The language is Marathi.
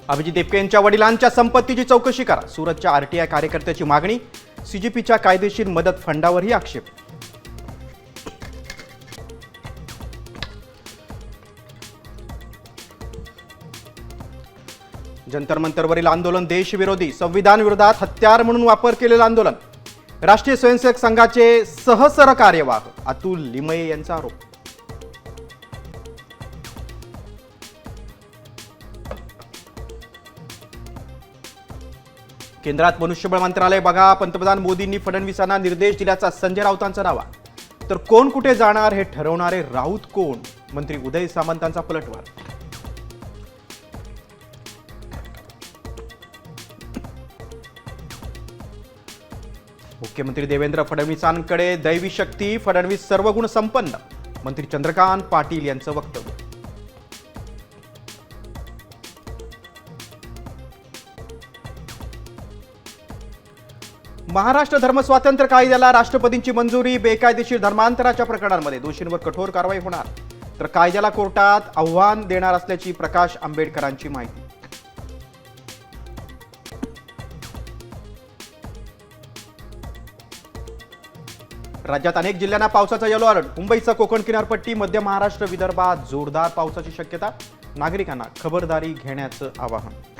अभिजित देपके यांच्या वडिलांच्या संपत्तीची चौकशी करा, सुरतच्या आरटीआय कार्यकर्त्याची मागणी. सीजीपीच्या कायदेशीर मदत फंडावरही आक्षेप. जंतर मंतरवरील आंदोलन देशविरोधी, संविधान विरोधात हत्यार म्हणून वापर केलेलं आंदोलन. राष्ट्रीय स्वयंसेवक संघाचे सहसरकार्यवाह अतुल लिमये यांचा आरोप. केंद्रात मनुष्यबळ मंत्रालय बघा, पंतप्रधान मोदींनी फडणवीसांना निर्देश दिल्याचा संजय राऊतांचा दावा. तर कोण कुठे जाणार हे ठरवणारे राऊत कोण? मंत्री उदय सामंतांचा पलटवार. मुख्यमंत्री देवेंद्र फडणवीसांकडे दैवी शक्ती, फडणवीस सर्व गुण संपन्न. मंत्री चंद्रकांत पाटील यांचं वक्तव्य. महाराष्ट्र धर्मस्वातंत्र्य कायद्याला राष्ट्रपतींची मंजुरी. बेकायदेशीर धर्मांतराच्या प्रकरणांमध्ये दोषींवर कठोर कारवाई होणार. तर कायद्याला कोर्टात आव्हान देणार असल्याची प्रकाश आंबेडकरांची माहिती. राज्यात अनेक जिल्ह्यांना पावसाचा येलो अलर्ट. मुंबईसह कोकण किनारपट्टी, मध्य महाराष्ट्र, विदर्भात जोरदार पावसाची शक्यता. नागरिकांना खबरदारी घेण्याचं आवाहन.